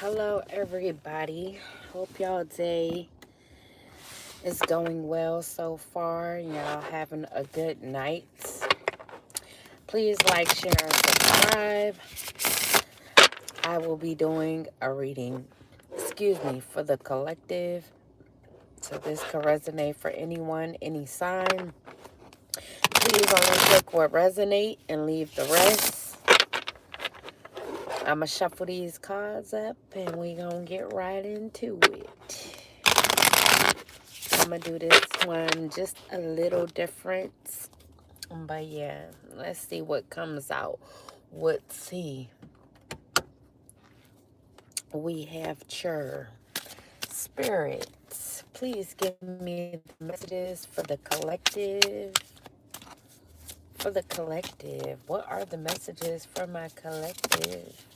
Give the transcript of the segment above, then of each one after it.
Hello, everybody. Hope y'all day is going well so far. Y'all having a good night. Please like, share, and subscribe. I will be doing a reading, for the collective. So this could resonate for anyone, any sign. Please only click what resonate and leave the rest. I'ma shuffle these cards up and we gonna get right into it. I'm gonna do this one just a little different. But yeah, let's see what comes out. Let's see. We have Spirits, please give me the messages for the collective. For the collective. What are the messages for my collective?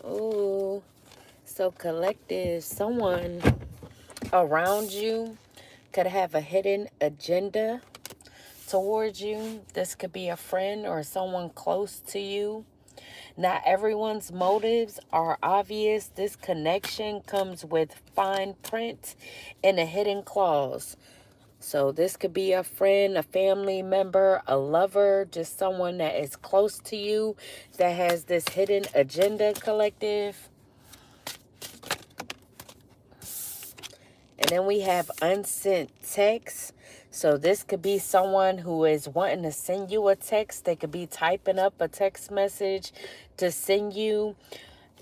Ooh. So collective, someone around you could have a hidden agenda towards you. This could be a friend or someone close to you. Not everyone's motives are obvious. This connection comes with fine print and a hidden clause. So this could be a friend, a family member, a lover, just someone that is close to you that has this hidden agenda, collective. And then we have unsent texts. So this could be someone who is wanting to send you a text. They could be typing up a text message to send you,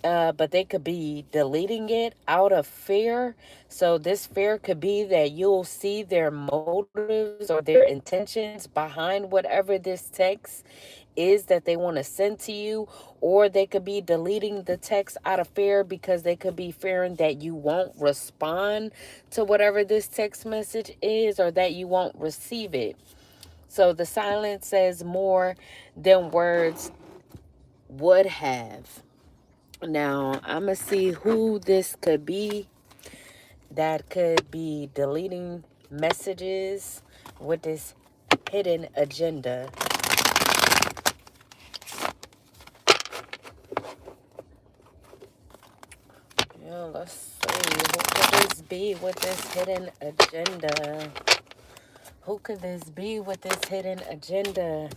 but they could be deleting it out of fear. So this fear could be that you'll see their motives or their intentions behind whatever this text is that they want to send to you, or they could be deleting the text out of fear because they could be fearing that you won't respond to whatever this text message is, or that you won't receive it. So the silence says more than words would have. Now, I'm going to see who this could be that could be deleting messages with this hidden agenda. Yeah, let's see. Who could this be with this hidden agenda? Who could this be with this hidden agenda?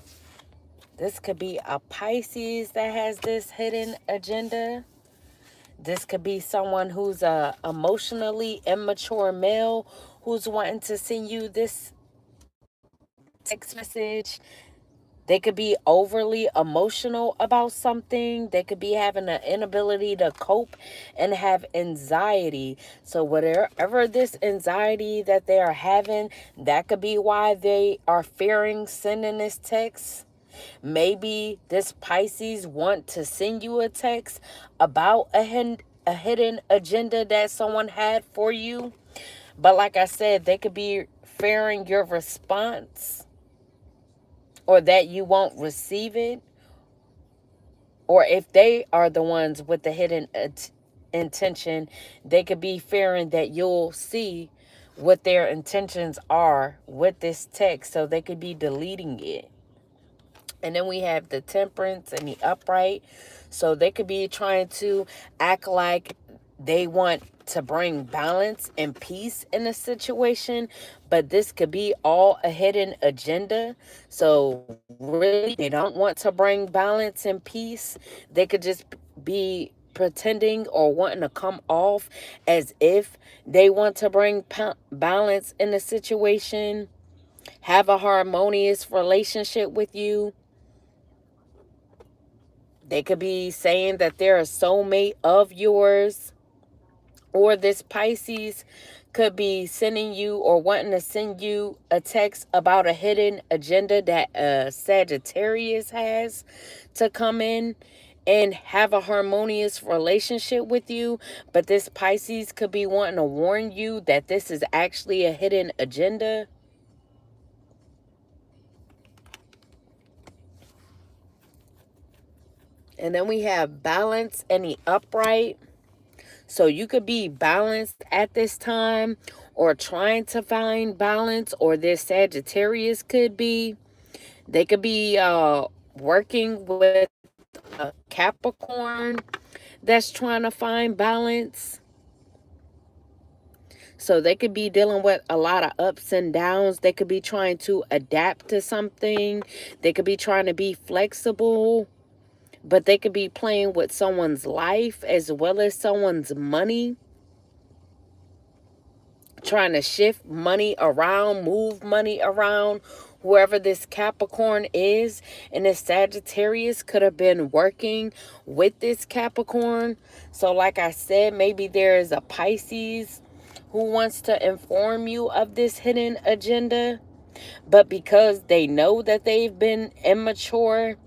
This could be a Pisces that has this hidden agenda. This could be someone who's a emotionally immature male who's wanting to send you this text message. They could be overly emotional about something. They could be having an inability to cope and have anxiety. So whatever this anxiety that they are having, that could be why they are fearing sending this text. Maybe this Pisces want to send you a text about a hidden agenda that someone had for you. But like I said, they could be fearing your response, or that you won't receive it. Or if they are the ones with the hidden intention, they could be fearing that you'll see what their intentions are with this text. So they could be deleting it. And then we have the Temperance and the Upright. So they could be trying to act like they want to bring balance and peace in a situation, but this could be all a hidden agenda. So really, they don't want to bring balance and peace. They could just be pretending or wanting to come off as if they want to bring balance in a situation, have a harmonious relationship with you. They could be saying that they're a soulmate of yours. Or this Pisces could be sending you or wanting to send you a text about a hidden agenda that Sagittarius has to come in and have a harmonious relationship with you. But this Pisces could be wanting to warn you that this is actually a hidden agenda. And then we have Balance and the Upright. So you could be balanced at this time or trying to find balance, or this Sagittarius could be. They could be working with a Capricorn that's trying to find balance. So they could be dealing with a lot of ups and downs. They could be trying to adapt to something. They could be trying to be flexible. But they could be playing with someone's life as well as someone's money. Trying to shift money around, move money around. Whoever this Capricorn is, and this Sagittarius could have been working with this Capricorn. So like I said, maybe there is a Pisces who wants to inform you of this hidden agenda. But because they know that they've been immature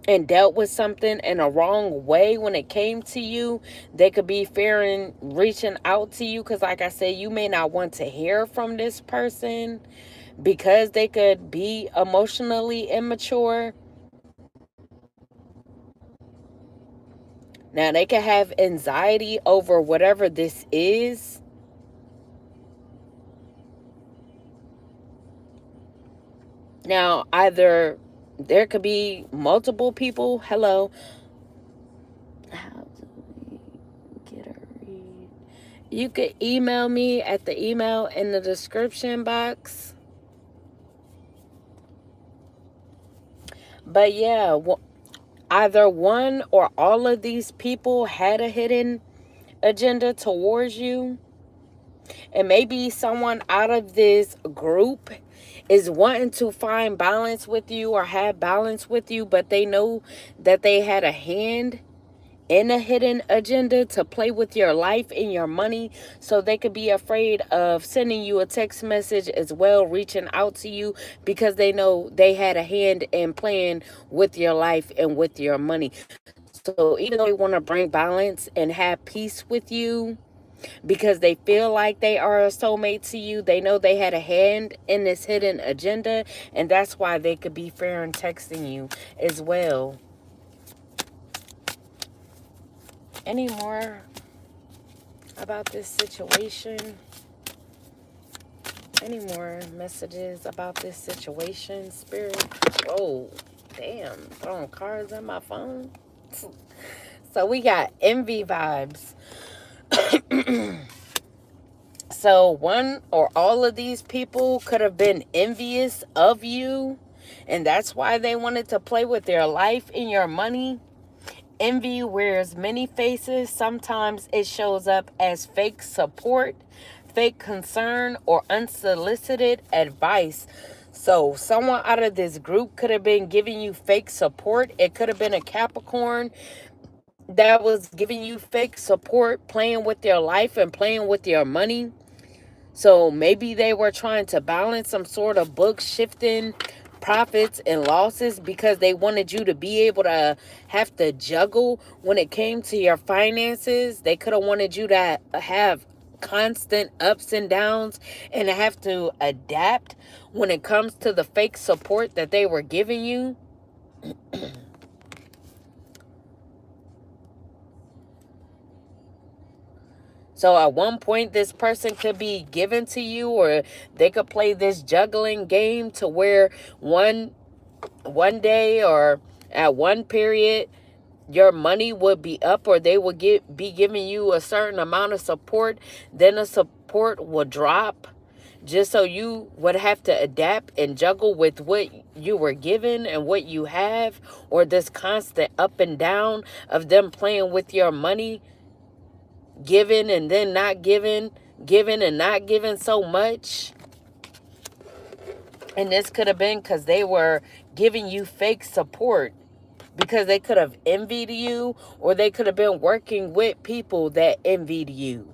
and dealt with something in a wrong way when it came to you, they could be fearing reaching out to you, because like I said, you may not want to hear from this person because they could be emotionally immature. Now they could have anxiety over whatever this is. Now either there could be multiple people. Hello. How do we get a read? You could email me at the email in the description box. But yeah, either one or all of these people had a hidden agenda towards you. And maybe someone out of this group is wanting to find balance with you or have balance with you, but they know that they had a hand in a hidden agenda to play with your life and your money. So they could be afraid of sending you a text message as well, reaching out to you, because they know they had a hand in playing with your life and with your money. So even though they want to bring balance and have peace with you, because they feel like they are a soulmate to you, they know they had a hand in this hidden agenda, and that's why they could be fearing texting you as well. Any more about this situation? Any more messages about this situation, Spirit? Oh, damn. Throwing cards on my phone. So we got envy vibes. So one or all of these people could have been envious of you, and that's why they wanted to play with their life and your money. Envy wears many faces. Sometimes it shows up as fake support, fake concern, or unsolicited advice. So someone out of this group could have been giving you fake support. It could have been a Capricorn that was giving you fake support, playing with your life and playing with your money. So maybe they were trying to balance some sort of book shifting profits and losses, because they wanted you to be able to have to juggle when it came to your finances. They could have wanted you to have constant ups and downs and have to adapt when it comes to the fake support that they were giving you. So at one point, this person could be given to you, or they could play this juggling game to where one day or at one period, your money would be up, or they would be giving you a certain amount of support. Then the support would drop, just so you would have to adapt and juggle with what you were given and what you have, or this constant up and down of them playing with your money, giving and then not giving, giving and not giving so much. And this could have been because they were giving you fake support, because they could have envied you, or they could have been working with people that envied you.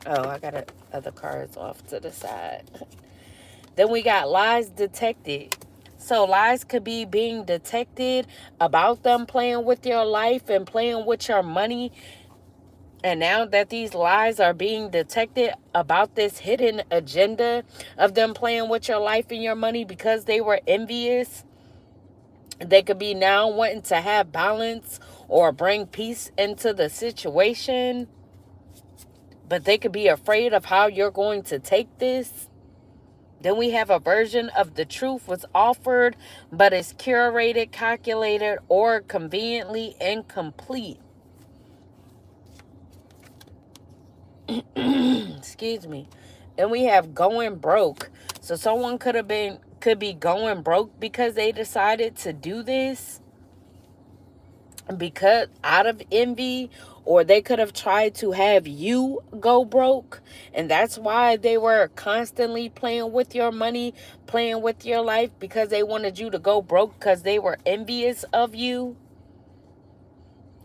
Oh, I got other cards off to the side. Then we got lies detected. So lies could be being detected about them playing with your life and playing with your money. And now that these lies are being detected about this hidden agenda of them playing with your life and your money because they were envious, they could be now wanting to have balance or bring peace into the situation. But they could be afraid of how you're going to take this. Then we have a version of the truth was offered, but is curated, calculated, or conveniently incomplete. Excuse me. Then we have going broke. So someone could be going broke because they decided to do this because out of envy, or they could have tried to have you go broke, and that's why they were constantly playing with your money, playing with your life, because they wanted you to go broke because they were envious of you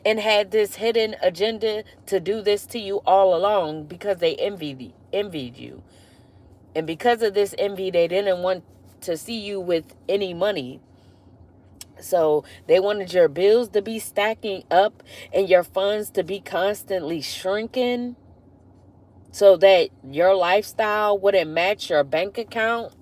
and had this hidden agenda to do this to you all along because they envied you. And because of this envy, they didn't want to see you with any money. So they wanted your bills to be stacking up and your funds to be constantly shrinking so that your lifestyle wouldn't match your bank account.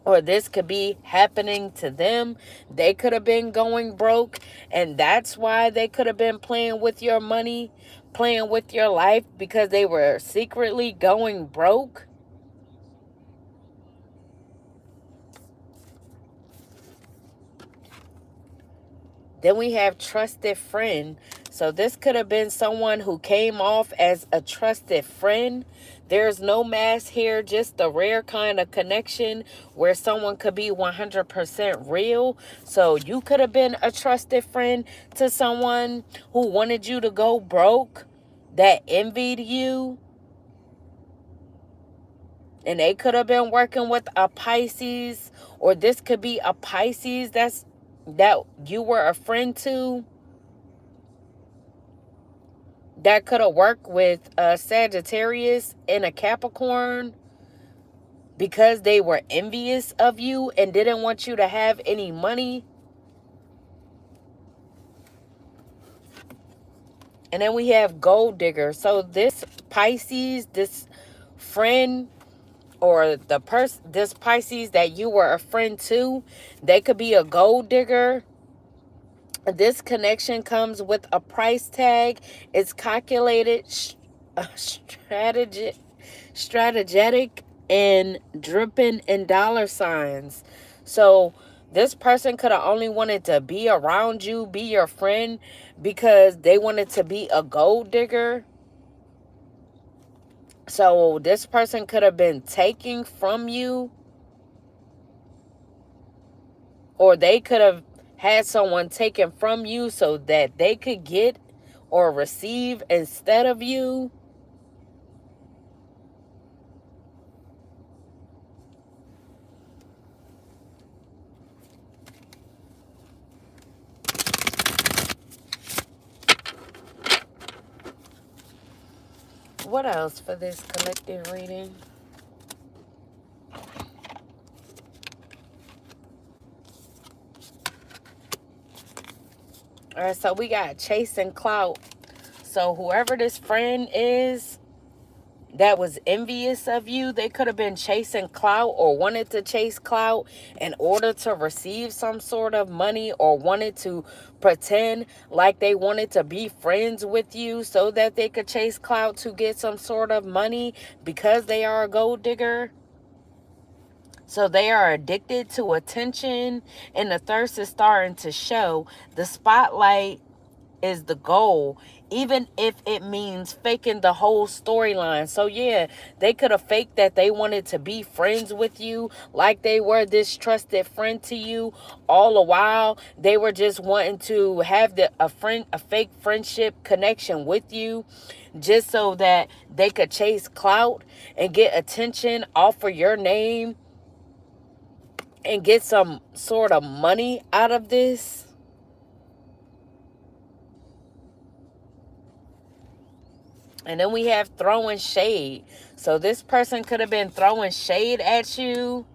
Or this could be happening to them. They could have been going broke, and that's why they could have been playing with your money, playing with your life, because they were secretly going broke. Then we have trusted friend. So this could have been someone who came off as a trusted friend. There's no mask here, just a rare kind of connection where someone could be 100% real. So you could have been a trusted friend to someone who wanted you to go broke, that envied you. And they could have been working with a Pisces, or this could be a Pisces that you were a friend to, that could have worked with a Sagittarius and a Capricorn because they were envious of you and didn't want you to have any money. And then we have gold digger. So this Pisces, this friend, or this Pisces that you were a friend to, they could be a gold digger. This connection comes with a price tag. It's calculated, strategic, and dripping in dollar signs. So this person could have only wanted to be around you, be your friend, because they wanted to be a gold digger. So this person could have been taking from you, or they could have had someone taken from you so that they could get or receive instead of you. What else for this collective reading? All right, so we got chasing clout. So whoever this friend is that was envious of you, they could have been chasing clout or wanted to chase clout in order to receive some sort of money, or wanted to pretend like they wanted to be friends with you so that they could chase clout to get some sort of money because they are a gold digger. So they are addicted to attention, and the thirst is starting to show. The spotlight is the goal, even if it means faking the whole storyline. So yeah, they could have faked that they wanted to be friends with you, like they were this trusted friend to you. All the while, they were just wanting to have a fake friendship connection with you, just so that they could chase clout and get attention off of your name and get some sort of money out of this. And then we have throwing shade. So this person could have been throwing shade at you.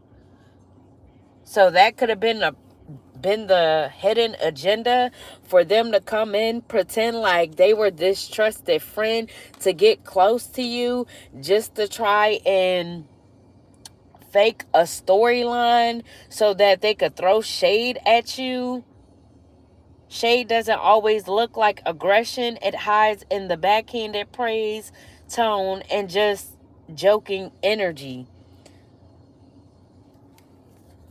So that could have been the hidden agenda for them to come in, pretend like they were this trusted friend to get close to you, just to try and fake a storyline so that they could throw shade at you. Shade doesn't always look like aggression. It hides in the backhanded praise tone and just joking energy.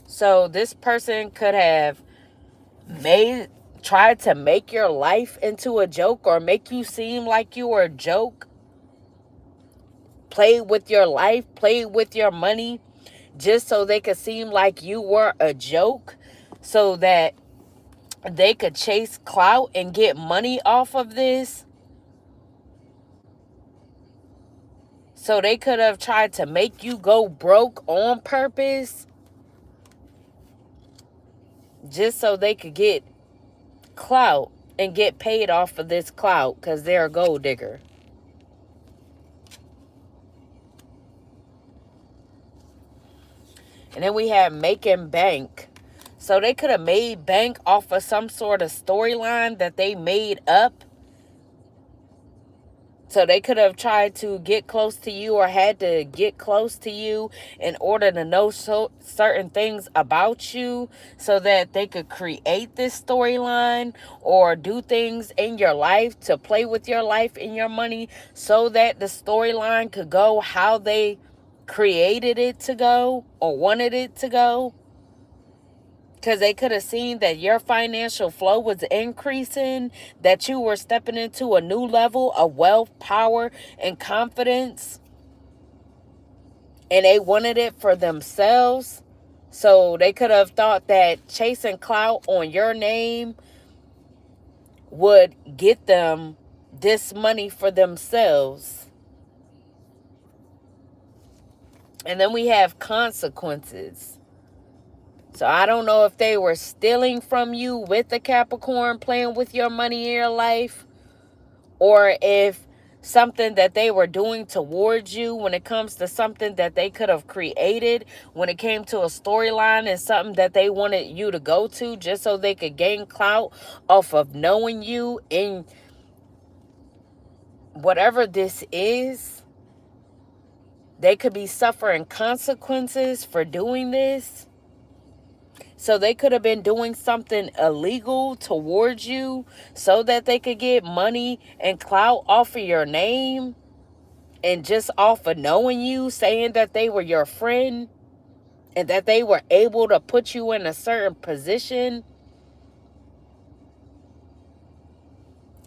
So this person could have tried to make your life into a joke, or make you seem like you were a joke. Play with your life, play with your money, just so they could seem like you were a joke, so that they could chase clout and get money off of this. So they could have tried to make you go broke on purpose, just so they could get clout and get paid off of this clout, because they're a gold digger. And then we have making bank. So they could have made bank off of some sort of storyline that they made up. So they could have tried to get close to you, or had to get close to you in order to know certain things about you, so that they could create this storyline, or do things in your life to play with your life and your money, so that the storyline could go how they created it to go, or wanted it to go. Because they could have seen that your financial flow was increasing, that you were stepping into a new level of wealth, power, and confidence. And they wanted it for themselves. So they could have thought that chasing clout on your name would get them this money for themselves. And then we have consequences. So I don't know if they were stealing from you with the Capricorn, playing with your money in your life, or if something that they were doing towards you when it comes to something that they could have created, when it came to a storyline and something that they wanted you to go to, just so they could gain clout off of knowing you in whatever this is. They could be suffering consequences for doing this. So they could have been doing something illegal towards you, so that they could get money and clout off of your name, and just off of knowing you, saying that they were your friend, and that they were able to put you in a certain position.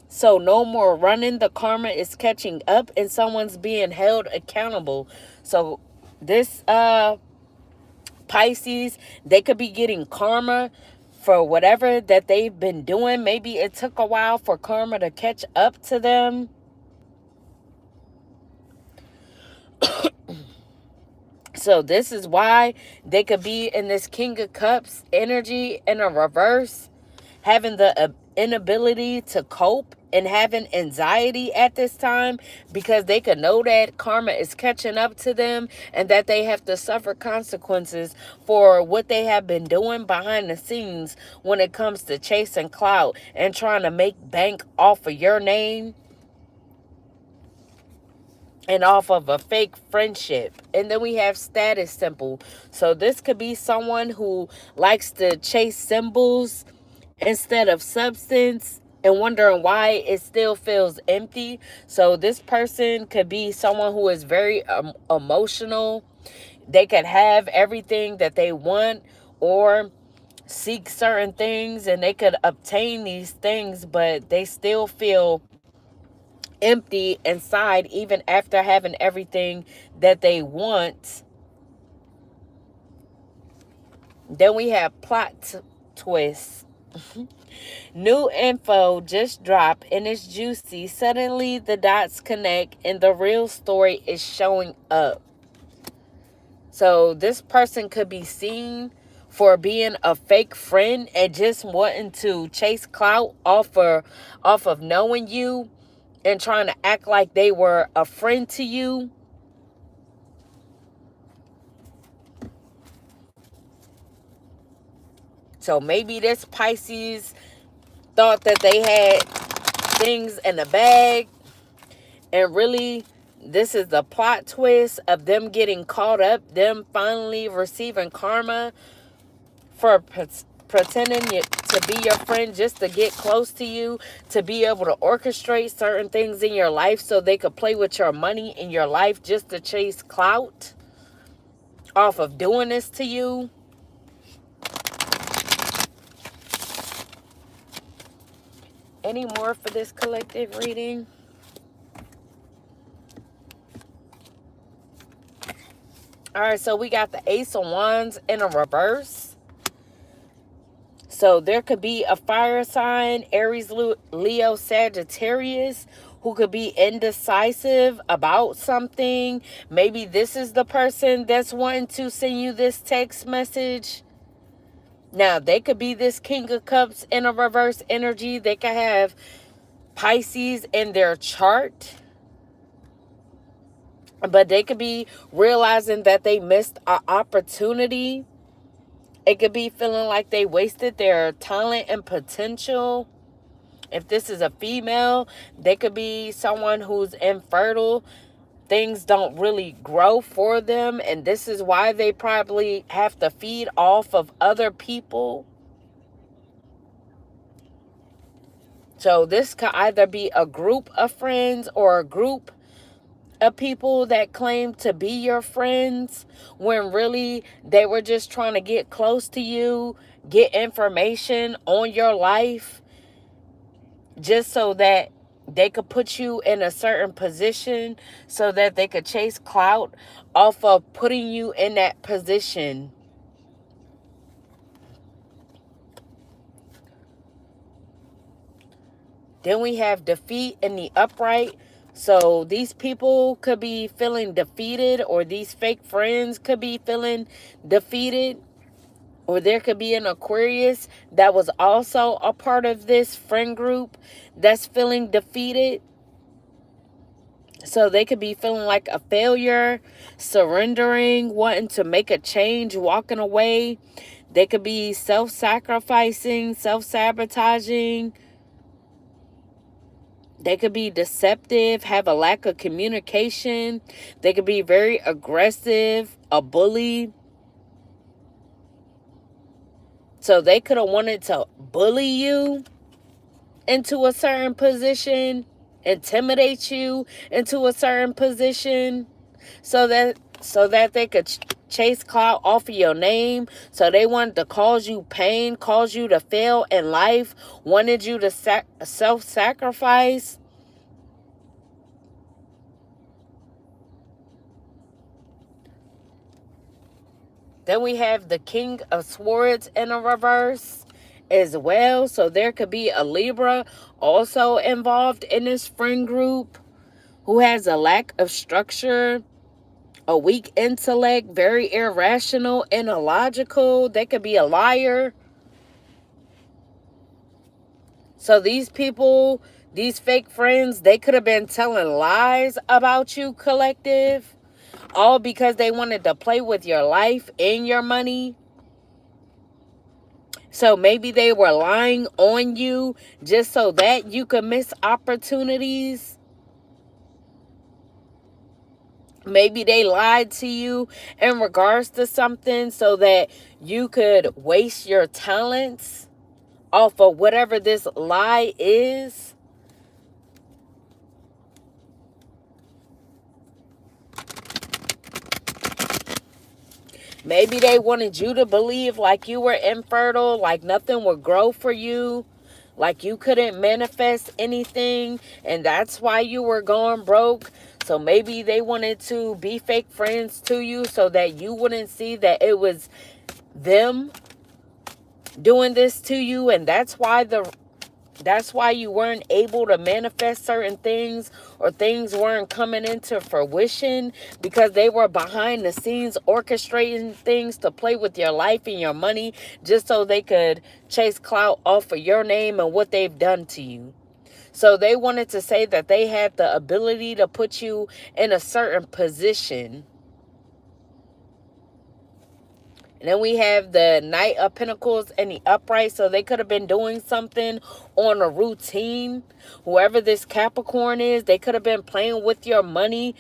So no more running. The karma is catching up, and someone's being held accountable. So this Pisces, they could be getting karma for whatever that they've been doing. Maybe it took a while for karma to catch up to them. So this is why they could be in this King of Cups energy in a reverse, having the inability to cope and having anxiety at this time, because they could know that karma is catching up to them, and that they have to suffer consequences for what they have been doing behind the scenes when it comes to chasing clout and trying to make bank off of your name and off of a fake friendship. And then we have status symbol. So this could be someone who likes to chase symbols instead of substance, and wondering why it still feels empty. So this person could be someone who is very emotional. They could have everything that they want, or seek certain things, and they could obtain these things, but they still feel empty inside, even after having everything that they want. Then we have plot twists. New info just dropped and it's juicy. Suddenly the dots connect and the real story is showing up. So this person could be seen for being a fake friend and just wanting to chase clout off of knowing you, and trying to act like they were a friend to you. So maybe this Pisces thought that they had things in the bag, and really this is the plot twist of them getting caught up, them finally receiving karma for pretending to be your friend just to get close to you, to be able to orchestrate certain things in your life so they could play with your money in your life just to chase clout off of doing this to you. Any more for this collective reading? All right, so we got the Ace of Wands in a reverse. So there could be a fire sign, Aries, Leo, Sagittarius, who could be indecisive about something. Maybe this is the person that's wanting to send you this text message. Now, they could be this King of Cups in a reverse energy. They could have Pisces in their chart. But they could be realizing that they missed an opportunity. It could be feeling like they wasted their talent and potential. If this is a female, they could be someone who's infertile. Things don't really grow for them, and this is why they probably have to feed off of other people. So this could either be a group of friends or a group of people that claim to be your friends when really they were just trying to get close to you, get information on your life, just so that they could put you in a certain position, so that they could chase clout off of putting you in that position. Then we have defeat in the upright. So these people could be feeling defeated, or these fake friends could be feeling defeated. Or there could be an Aquarius that was also a part of this friend group that's feeling defeated. So they could be feeling like a failure, surrendering, wanting to make a change, walking away. They could be self-sacrificing, self-sabotaging. They could be deceptive, have a lack of communication. They could be very aggressive, a bully. So they could have wanted to bully you into a certain position, intimidate you into a certain position, so that they could chase clout off of your name. So they wanted to cause you pain, cause you to fail in life, wanted you to self-sacrifice. Then we have the King of Swords in a reverse as well. So there could be a Libra also involved in this friend group who has a lack of structure, a weak intellect, very irrational and illogical. They could be a liar. So these people, these fake friends, they could have been telling lies about you, collective, all because they wanted to play with your life and your money. So maybe they were lying on you just so that you could miss opportunities. Maybe they lied to you in regards to something so that you could waste your talents off of whatever this lie is. Maybe they wanted you to believe like you were infertile, like nothing would grow for you, like you couldn't manifest anything, and that's why you were going broke. So maybe they wanted to be fake friends to you so that you wouldn't see that it was them doing this to you, and that's why you weren't able to manifest certain things, or things weren't coming into fruition, because they were behind the scenes orchestrating things to play with your life and your money just so they could chase clout off of your name and what they've done to you. So they wanted to say that they had the ability to put you in a certain position. And then we have the Knight of Pentacles and the upright. So they could have been doing something on a routine. Whoever this Capricorn is, they could have been playing with your money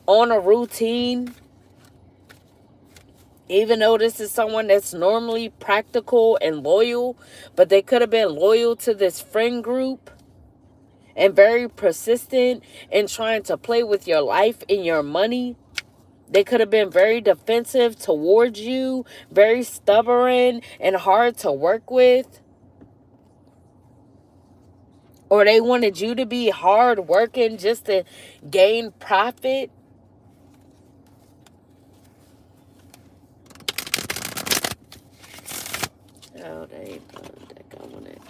on a routine. Even though this is someone that's normally practical and loyal, but they could have been loyal to this friend group and very persistent in trying to play with your life and your money. They could have been very defensive towards you, very stubborn and hard to work with. Or they wanted you to be hard working just to gain profit. Oh, they put that on it.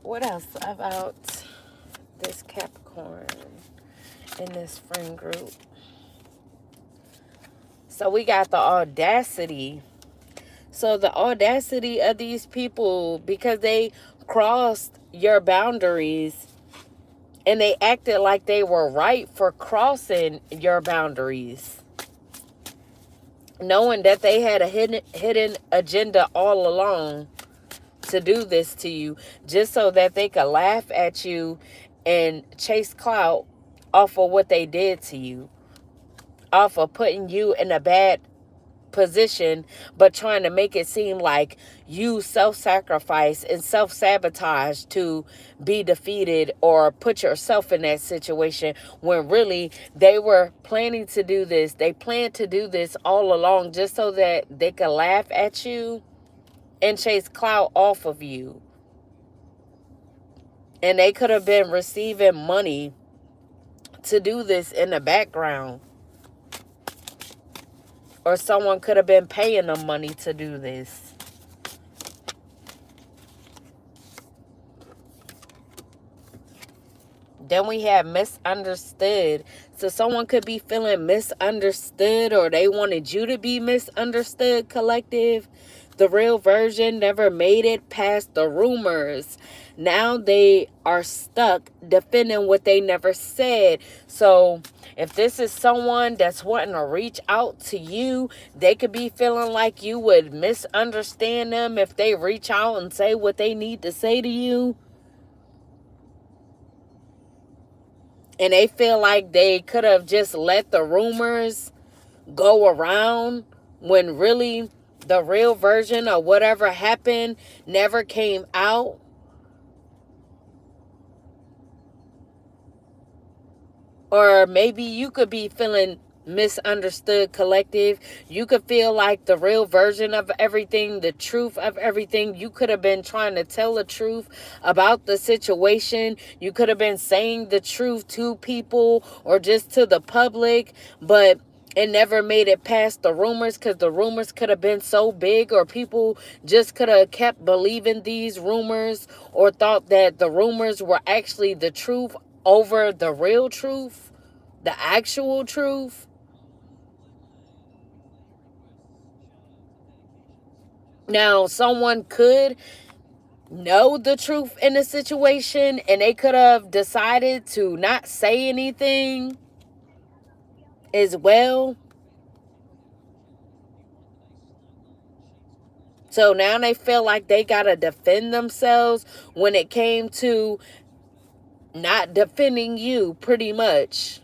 What else about this Capricorn in this friend group? So we got the audacity. So the audacity of these people, because they crossed your boundaries and they acted like they were right for crossing your boundaries, knowing that they had a hidden agenda all along to do this to you, just so that they could laugh at you and chase clout off of what they did to you, off of putting you in a bad position, but trying to make it seem like you self-sacrifice and self-sabotage to be defeated or put yourself in that situation, when really they were planning to do this. They planned to do this all along just so that they could laugh at you and chase clout off of you. And they could have been receiving money to do this in the background. Or someone could have been paying them money to do this. Then we have misunderstood. So someone could be feeling misunderstood, or they wanted you to be misunderstood, collective. The real version never made it past the rumors. Now they are stuck defending what they never said. So if this is someone that's wanting to reach out to you, they could be feeling like you would misunderstand them if they reach out and say what they need to say to you. And they feel like they could have just let the rumors go around, when really the real version of whatever happened never came out. Or maybe you could be feeling misunderstood, collective. You could feel like the real version of everything, the truth of everything. You could have been trying to tell the truth about the situation. You could have been saying the truth to people or just to the public, but it never made it past the rumors, because the rumors could have been so big, or people just could have kept believing these rumors, or thought that the rumors were actually the truth over the real truth, the actual truth. Now, someone could know the truth in a situation and they could have decided to not say anything as well. So now they feel like they got to defend themselves when it came to not defending you, pretty much.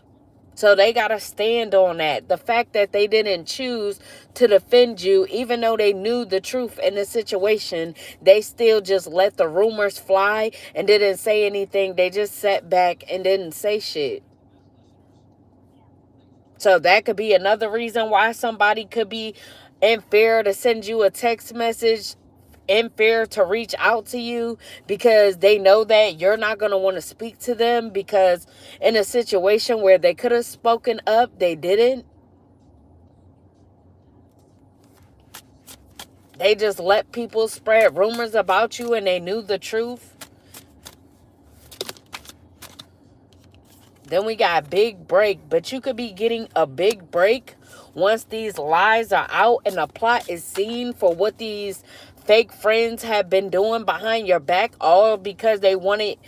So they got to stand on that. The fact that they didn't choose to defend you, even though they knew the truth in the situation, they still just let the rumors fly and didn't say anything. They just sat back and didn't say shit. So that could be another reason why somebody could be in fear to send you a text message, in fear to reach out to you, because they know that you're not going to want to speak to them, because in a situation where they could have spoken up, they didn't. They just let people spread rumors about you and they knew the truth. Then we got big break, but you could be getting a big break once these lies are out and the plot is seen for what these fake friends have been doing behind your back, all because they wanted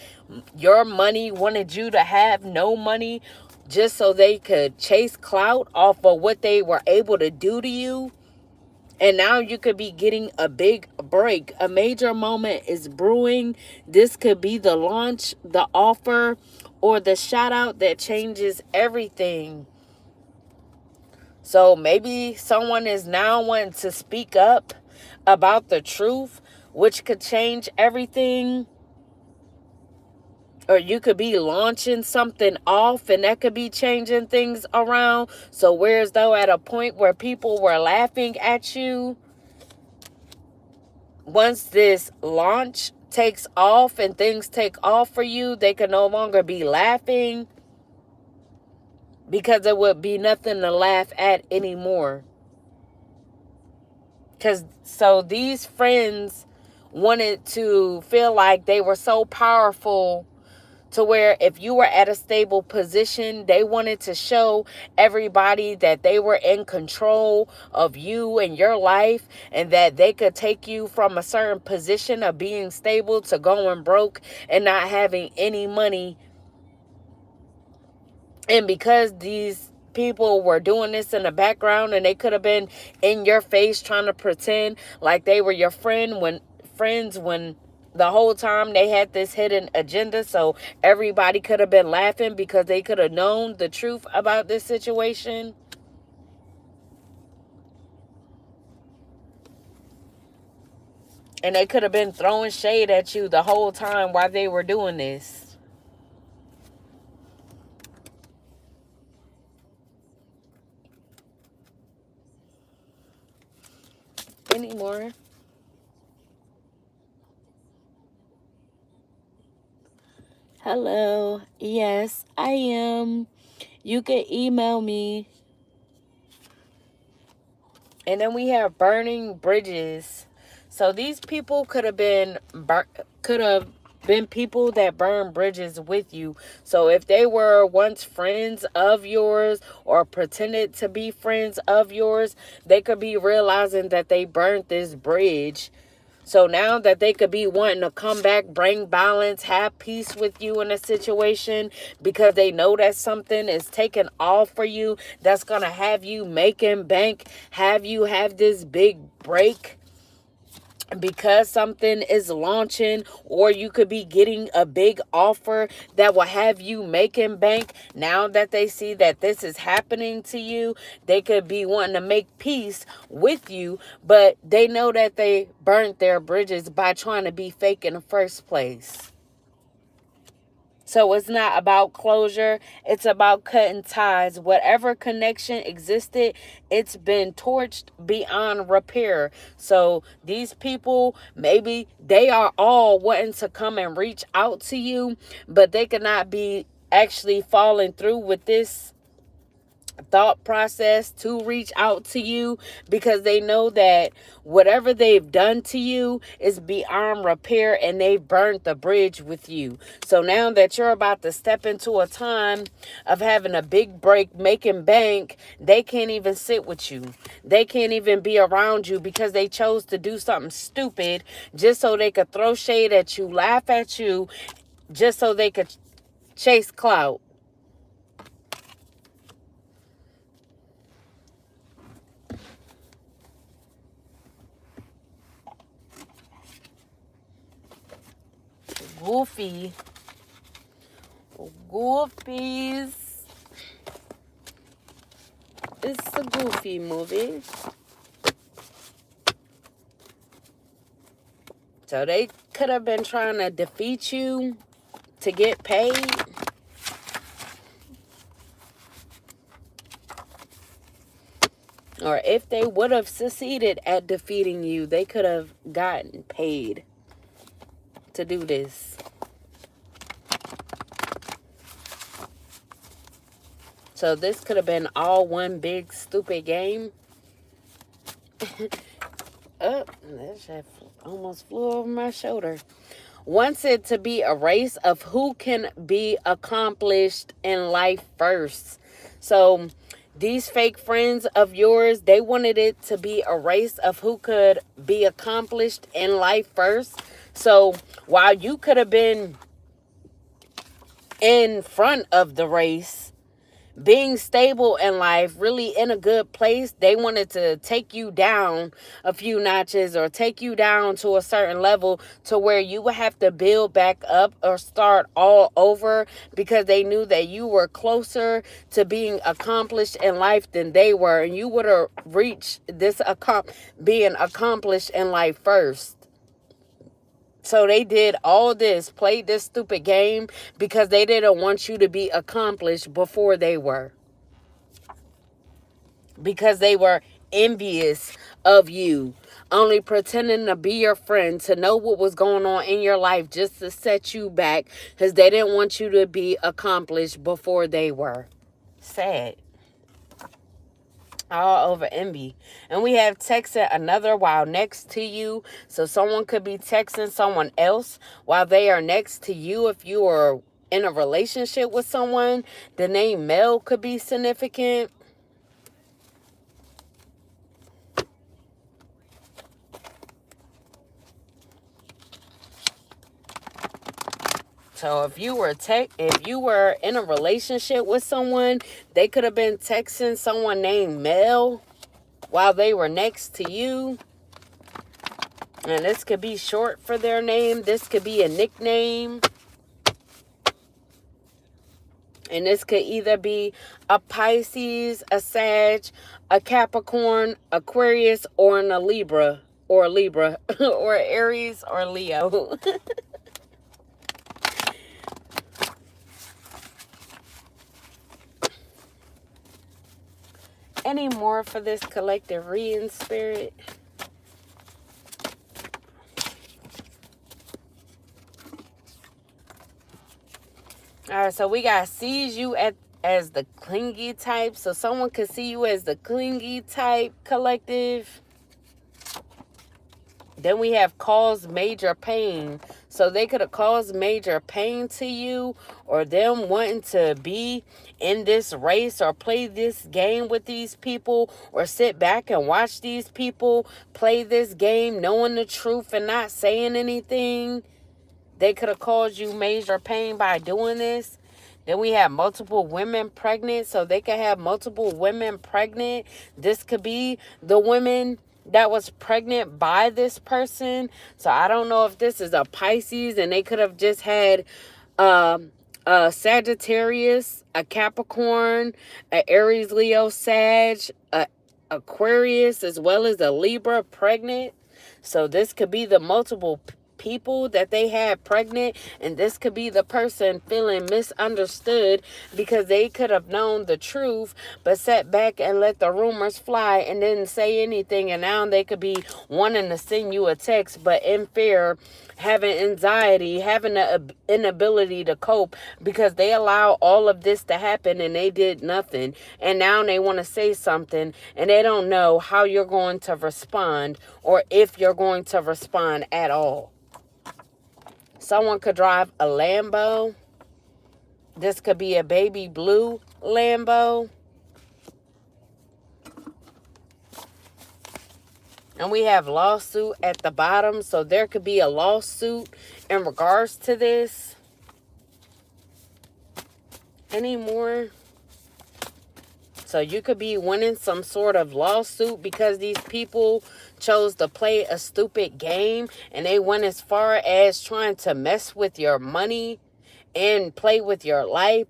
your money, wanted you to have no money, just so they could chase clout off of what they were able to do to you. And now you could be getting a big break. A major moment is brewing. This could be the launch, the offer, or the shout out that changes everything. So maybe someone is now wanting to speak up about the truth, which could change everything. Or you could be launching something off and that could be changing things around. So whereas though at a point where people were laughing at you, once this launch takes off and things take off for you, they can no longer be laughing because there would be nothing to laugh at anymore. So these friends wanted to feel like they were so powerful to where if you were at a stable position, they wanted to show everybody that they were in control of you and your life, and that they could take you from a certain position of being stable to going broke and not having any money. And because these people were doing this in the background, and they could have been in your face trying to pretend like they were your friends when the whole time they had this hidden agenda. So everybody could have been laughing because they could have known the truth about this situation. And they could have been throwing shade at you the whole time while they were doing this. Anymore. Hello. Yes, I am. You can email me. And then we have burning bridges. So these people could have been people that burn bridges with you. So if they were once friends of yours or pretended to be friends of yours, they could be realizing that they burnt this bridge. So now that they could be wanting to come back, bring balance, have peace with you in a situation because they know that something is taking off for you that's going to have you making bank, have you have this big break because something is launching, or you could be getting a big offer that will have you making bank. Now that they see that this is happening to you, they could be wanting to make peace with you, but they know that they burnt their bridges by trying to be fake in the first place. So it's not about closure. It's about cutting ties. Whatever connection existed, it's been torched beyond repair. So these people, maybe they are all wanting to come and reach out to you, but they cannot be actually following through with this thought process to reach out to you because they know that whatever they've done to you is beyond repair and they've burnt the bridge with you. So now that you're about to step into a time of having a big break, making bank, they can't even sit with you. They can't even be around you because they chose to do something stupid just so they could throw shade at you, laugh at you, just so they could chase clout. Goofies. It's a goofy movie. So they could have been trying to defeat you to get paid. Or if they would have succeeded at defeating you, they could have gotten paid to do this. So this could have been all one big stupid game. Oh, that shit almost flew over my shoulder. Wants it to be a race of who can be accomplished in life first. So these fake friends of yours, they wanted it to be a race of who could be accomplished in life first. So while you could have been in front of the race, being stable in life, really in a good place, they wanted to take you down a few notches or take you down to a certain level to where you would have to build back up or start all over because they knew that you were closer to being accomplished in life than they were, and you would have reached this being accomplished in life first. So they did all this, played this stupid game because they didn't want you to be accomplished before they were. Because they were envious of you, only pretending to be your friend, to know what was going on in your life just to set you back because they didn't want you to be accomplished before they were. Sad. All over envy. And we have texting another while next to you. So someone could be texting someone else while they are next to you. If you are in a relationship with someone, the name Mel could be significant. So if you were in a relationship with someone, they could have been texting someone named Mel while they were next to you. And this could be short for their name. This could be a nickname. And this could either be a Pisces, a Sag, a Capricorn, Aquarius, or a Libra, or or Aries, or Leo. Any more for this collective reading, Spirit? All right, so we got sees you as the clingy type. So someone could see you as the clingy type collective. Then we have cause major pain. So they could have caused major pain to you, or them wanting to be in this race or play this game with these people, or sit back and watch these people play this game knowing the truth and not saying anything. They could have caused you major pain by doing this. Then we have multiple women pregnant. So they could have multiple women pregnant. This could be the women that was pregnant by this person. So I don't know if this is a Pisces and they could have just had a Sagittarius, a Capricorn, a Aries, Leo, Sag, a Aquarius, as well as a Libra pregnant. So this could be the multiple people that they had pregnant, and this could be the person feeling misunderstood because they could have known the truth but sat back and let the rumors fly and didn't say anything, and now they could be wanting to send you a text but in fear, having anxiety, having an inability to cope because they allow all of this to happen and they did nothing, and now they want to say something and they don't know how you're going to respond or if you're going to respond at all. Someone could drive a Lambo. This could be a baby blue Lambo. And we have lawsuit at the bottom. So there could be a lawsuit in regards to this. Any more? So you could be winning some sort of lawsuit because these people chose to play a stupid game and they went as far as trying to mess with your money and play with your life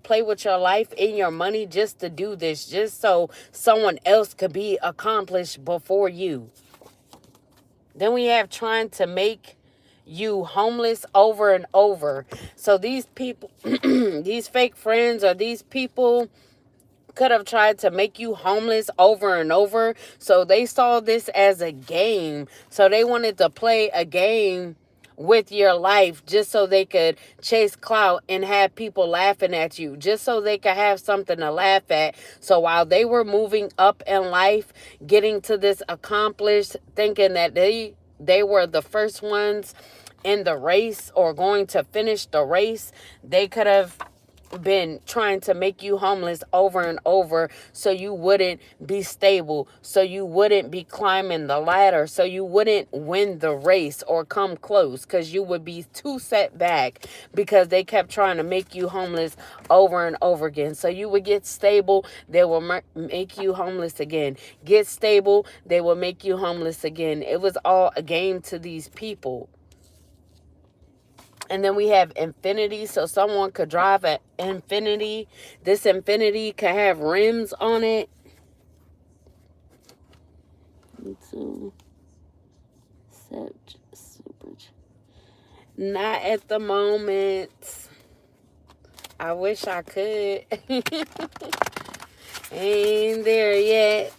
and your money just to do this, just so someone else could be accomplished before you. Then we have trying to make you homeless over and over. So these people, these fake friends or these people could have tried to make you homeless over and over. So they saw this as a game. So they wanted to play a game with your life just so they could chase clout and have people laughing at you, just so they could have something to laugh at. So while they were moving up in life, getting to this accomplished, thinking that they were the first ones in the race or going to finish the race, they could have been trying to make you homeless over and over so you wouldn't be stable, so you wouldn't be climbing the ladder, so you wouldn't win the race or come close because you would be too set back because they kept trying to make you homeless over and over again. So you would get stable, they will make you homeless again. Get stable, they will make you homeless again. It was all a game to these people. And then we have infinity. So someone could drive an infinity. This infinity could have rims on it. Not at the moment. I wish I could. Ain't there yet.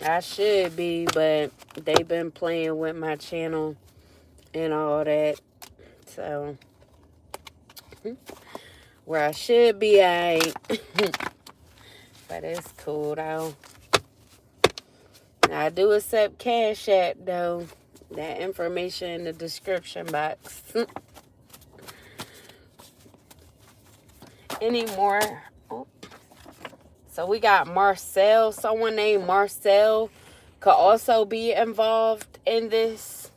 I should be, but they've been playing with my channel and all that. So, where I should be at. But it's cool, though. I do accept Cash App, though. That information in the description box. Any more? Oh. So we got Marcel. Someone named Marcel could also be involved in this.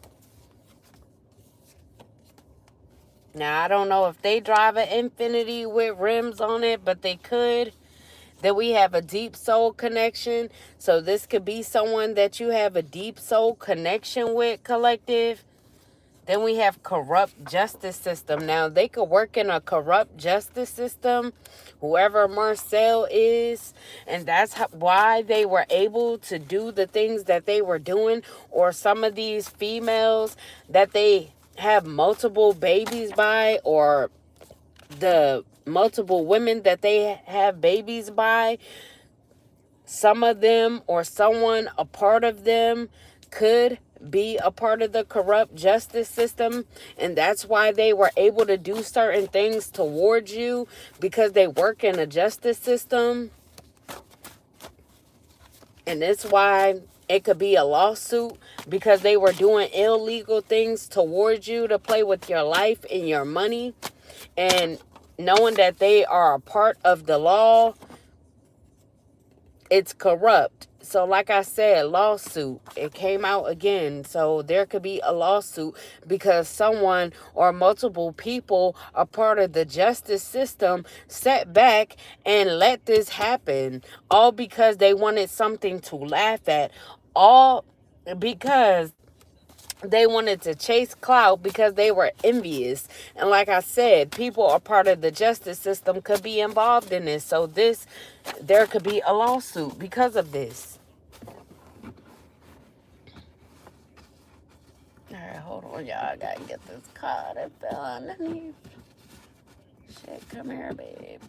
Now, I don't know if they drive an Infinity with rims on it, but they could. Then we have a deep soul connection. So this could be someone that you have a deep soul connection with, collective. Then we have corrupt justice system. Now, they could work in a corrupt justice system, whoever Marcel is, and that's why they were able to do the things that they were doing. Or some of these females that they have multiple babies by, or the multiple women that they have babies by, some of them or someone, a part of them, could be a part of the corrupt justice system, and that's why they were able to do certain things towards you, because they work in a justice system. And that's why it could be a lawsuit, because they were doing illegal things towards you to play with your life and your money. And knowing that they are a part of the law, it's corrupt. So like I said, lawsuit, it came out again. So there could be a lawsuit because someone or multiple people are part of the justice system set back and let this happen, all because they wanted something to laugh at, all because they wanted to chase clout, because they were envious. And like I said, people are part of the justice system could be involved in this. So there could be a lawsuit because of this. All right, hold on, y'all. I gotta get this card that fell underneath. Shit, come here, babe.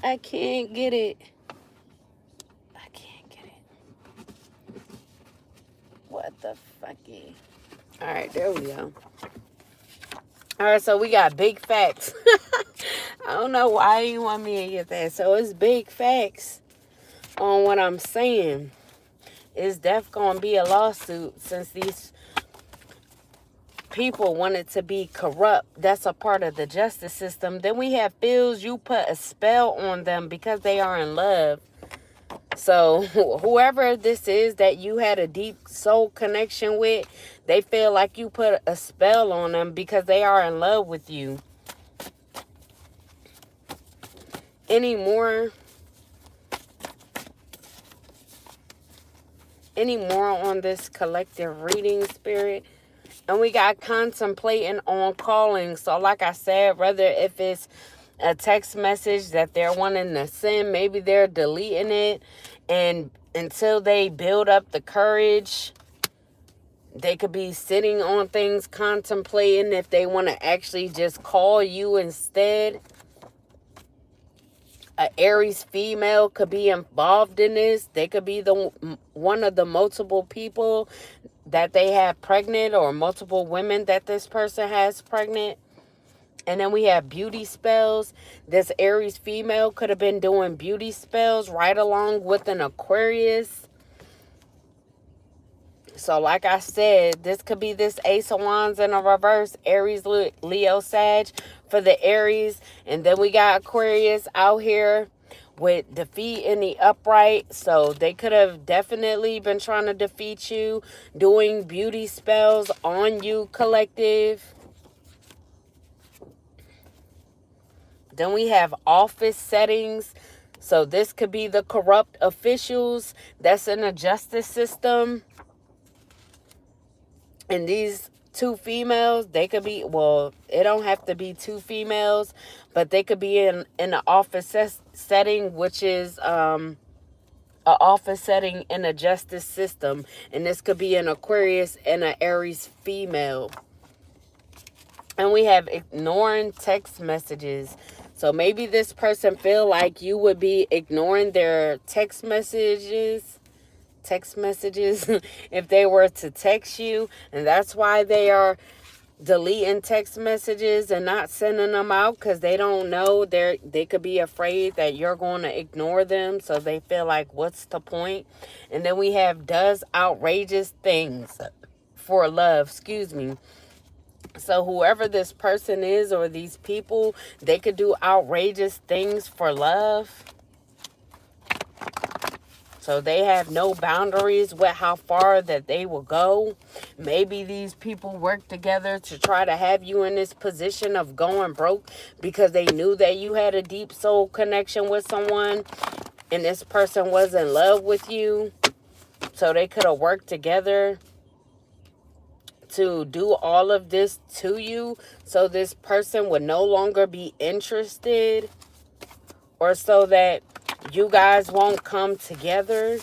I can't get it. What the fucky? All right, there we go. All right, so we got big facts. I don't know why you want me to get that. So it's big facts on what I'm saying. It's definitely going to be a lawsuit, since these people want it to be corrupt. That's a part of the justice system. Then we have feels you put a spell on them because they are in love. So whoever this is that you had a deep soul connection with, they feel like you put a spell on them because they are in love with you. Any more on this collective reading, spirit? And we got contemplating on calling. So like I said, whether if it's a text message that they're wanting to send, maybe they're deleting it, and until they build up the courage, they could be sitting on things, contemplating if they want to actually just call you instead. A Aries female could be involved in this. They could be one of the multiple people that they have pregnant, or multiple women that this person has pregnant. And then we have beauty spells. This Aries female could have been doing beauty spells right along with an Aquarius. So like I said, this could be this Ace of Wands in a reverse. Aries, Leo, Sag for the Aries. And then we got Aquarius out here with defeat in the upright. So they could have definitely been trying to defeat you, doing beauty spells on you, collective. Then we have office settings. So this could be the corrupt officials that's in the justice system. And these two females, they could be, well, it don't have to be two females, but they could be in an office setting, which is a office setting in a justice system. And this could be an Aquarius and an Aries female. And we have ignoring text messages. So maybe this person feel like you would be ignoring their text messages if they were to text you, and that's why they are deleting text messages and not sending them out, because they don't know, they could be afraid that you're going to ignore them, so they feel like, what's the point? And then we have does outrageous things for love, so whoever this person is, or these people, they could do outrageous things for love. So they have no boundaries with how far that they will go. Maybe these people work together to try to have you in this position of going broke, because they knew that you had a deep soul connection with someone and this person was in love with you. So they could have worked together to do all of this to you, so this person would no longer be interested, or so that you guys won't come together,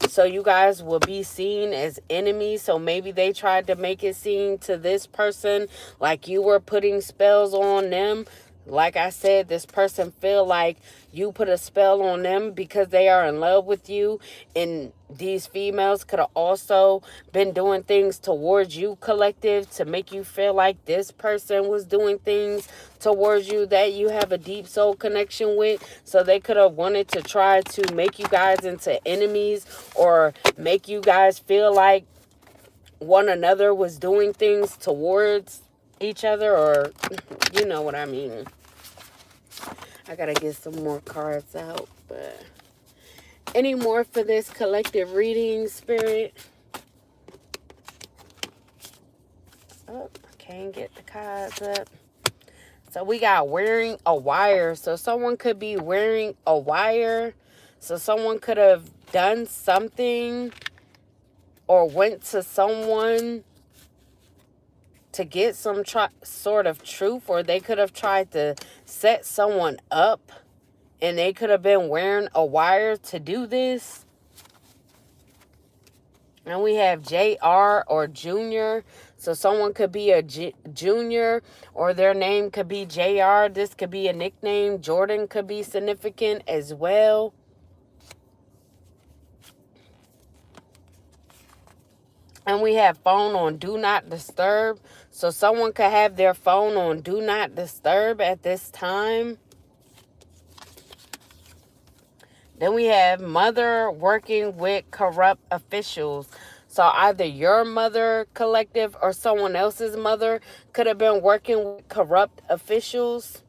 so you guys will be seen as enemies. So maybe they tried to make it seem to this person like you were putting spells on them. Like I said, this person feel like you put a spell on them because they are in love with you. And these females could have also been doing things towards you, collective, to make you feel like this person was doing things towards you that you have a deep soul connection with. So they could have wanted to try to make you guys into enemies, or make you guys feel like one another was doing things towards each other, or you know what I mean. I gotta get some more cards out, but any more for this collective reading, Spirit? Oh, I can't get the cards up. So we got wearing a wire. So someone could be wearing a wire. So someone could have done something or went to someone to get some sort of truth, or they could have tried to set someone up, and they could have been wearing a wire to do this. And we have JR or Junior. So someone could be a Junior, or their name could be JR. This could be a nickname. Jordan could be significant as well. And we have phone on do not disturb. So someone could have their phone on do not disturb at this time. Then we have mother working with corrupt officials. So either your mother, collective, or someone else's mother could have been working with corrupt officials.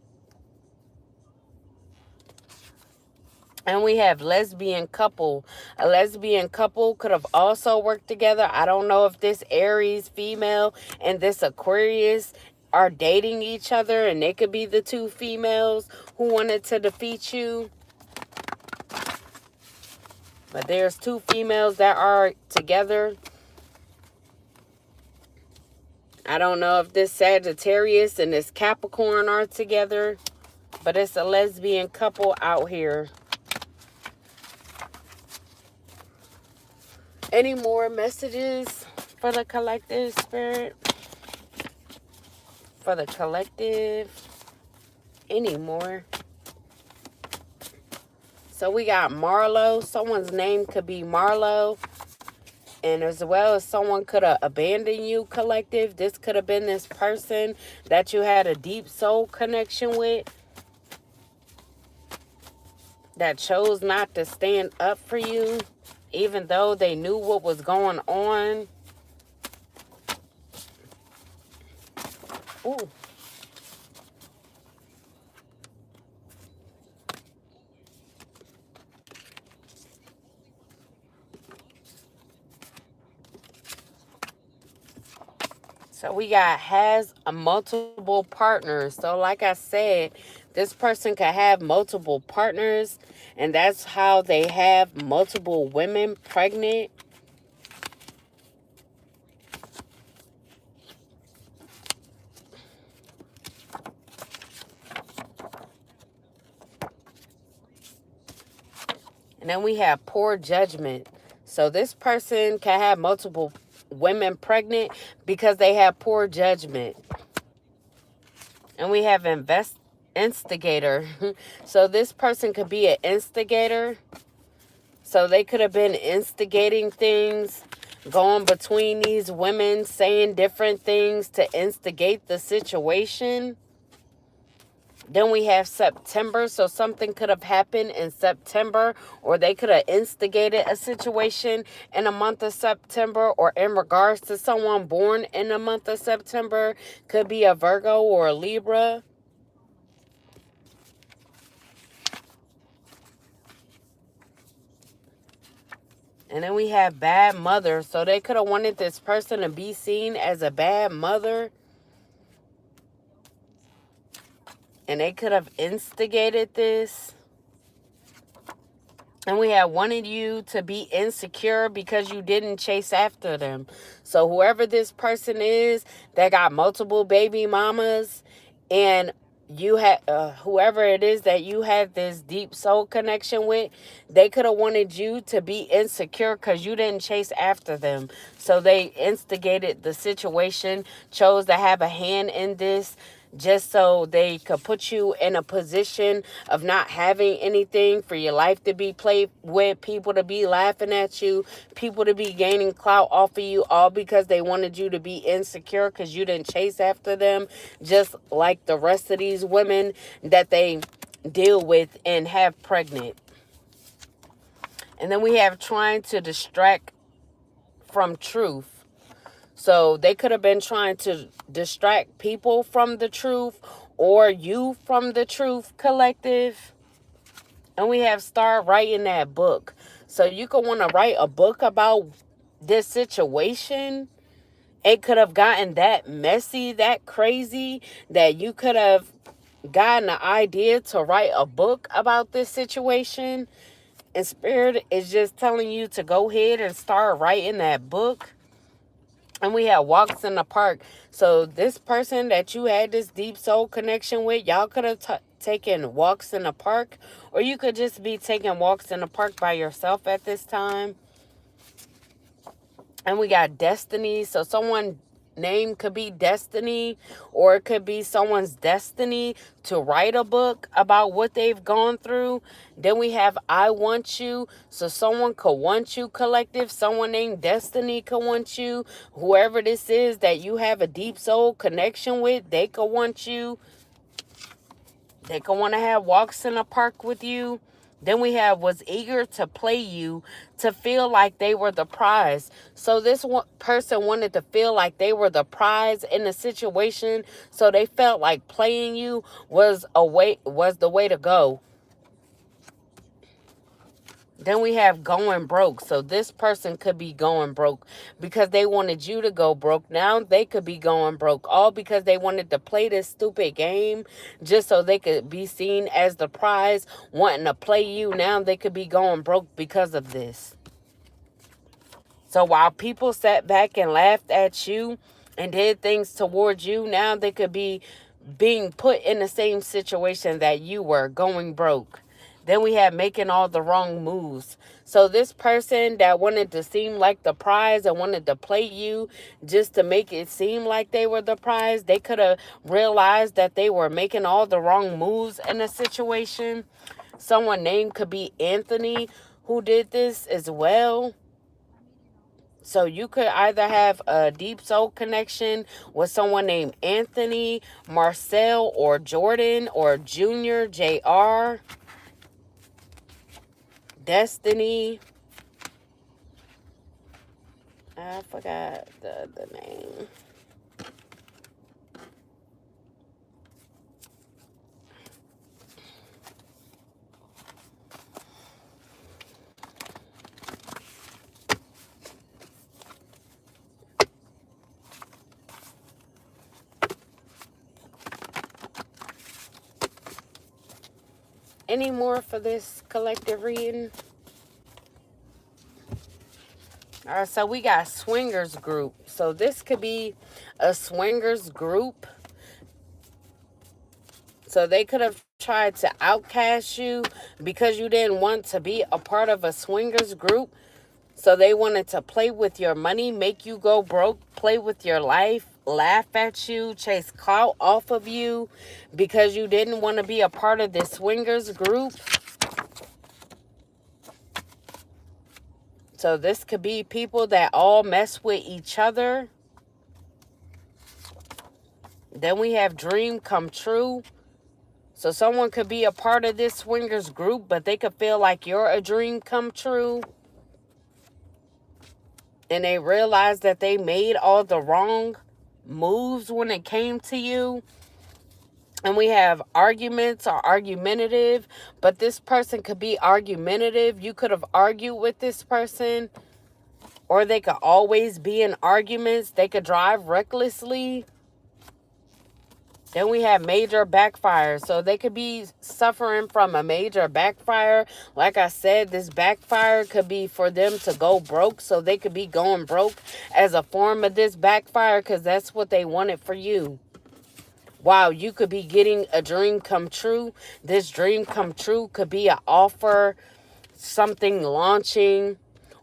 And we have lesbian couple. A lesbian couple could have also worked together. I don't know if this Aries female and this Aquarius are dating each other, and they could be the two females who wanted to defeat you. But there's two females that are together. I don't know if this Sagittarius and this Capricorn are together, but it's a lesbian couple out here. Any more messages for the collective, Spirit? For the collective? Any more? So we got Marlo. Someone's name could be Marlo. And as well as someone could have abandoned you, collective. This could have been this person that you had a deep soul connection with, that chose not to stand up for you, even though they knew what was going on. Ooh. So we got has a multiple partners. So like I said, this person could have multiple partners, and that's how they have multiple women pregnant. And then we have poor judgment. So this person can have multiple women pregnant because they have poor judgment. And we have instigator. So this person could be an instigator. So they could have been instigating things, going between these women, saying different things to instigate the situation. Then we have September, so something could have happened in September, or they could have instigated a situation in the month of September, or in regards to someone born in the month of September. Could be a Virgo or a Libra. And then we have bad mother, so they could have wanted this person to be seen as a bad mother. And they could have instigated this. And we have wanted you to be insecure because you didn't chase after them. So whoever this person is that got multiple baby mamas, and you had whoever it is that you have this deep soul connection with, they could have wanted you to be insecure because you didn't chase after them. So they instigated the situation, chose to have a hand in this, just so they could put you in a position of not having anything, for your life to be played with, people to be laughing at you, people to be gaining clout off of you, all because they wanted you to be insecure because you didn't chase after them, just like the rest of these women that they deal with and have pregnant. And then we have trying to distract from truth. So they could have been trying to distract people from the truth, or you from the truth, collective. And we have start writing that book. So you could want to write a book about this situation. It could have gotten that messy, that crazy, that you could have gotten the idea to write a book about this situation. And Spirit is just telling you to go ahead and start writing that book. And we have walks in the park. So this person that you had this deep soul connection with, y'all could have taken walks in the park. Or you could just be taking walks in the park by yourself at this time. And we got destiny. So someone's name could be Destiny, or it could be someone's destiny to write a book about what they've gone through. Then we have I want you. So someone could want you, collective. Someone named Destiny could want you. Whoever this is that you have a deep soul connection with, they could want you. They could want to have walks in the park with you. Then we have was eager to play you, to feel like they were the prize. So this person wanted to feel like they were the prize in the situation. So they felt like playing you was the way to go. Then we have going broke. So this person could be going broke because they wanted you to go broke. Now they could be going broke, all because they wanted to play this stupid game just so they could be seen as the prize, wanting to play you. Now they could be going broke because of this. So while people sat back and laughed at you and did things towards you, now they could be being put in the same situation that you were, going broke. Then we have making all the wrong moves. So this person that wanted to seem like the prize and wanted to play you just to make it seem like they were the prize, they could have realized that they were making all the wrong moves in a situation. Someone named could be Anthony who did this as well. So you could either have a deep soul connection with someone named Anthony, Marcel, or Jordan, or Junior, JR, Destiny. I forgot the name. Any more for this collective reading? All right, so we got swingers group. So this could be a swingers group. So they could have tried to outcast you because you didn't want to be a part of a swingers group. So they wanted to play with your money, make you go broke, play with your life, laugh at you, chase clout off of you because you didn't want to be a part of this swingers group. So this could be people that all mess with each other. Then we have dream come true. So someone could be a part of this swingers group, but they could feel like you're a dream come true. And they realize that they made all the wrong moves when it came to you. And we have arguments or argumentative, but this person could be argumentative. You could have argued with this person, or they could always be in arguments. They could drive recklessly. Then we have major backfire. So they could be suffering from a major backfire. Like I said, this backfire could be for them to go broke. So they could be going broke as a form of this backfire because that's what they wanted for you. Wow, you could be getting a dream come true. This dream come true could be an offer, something launching,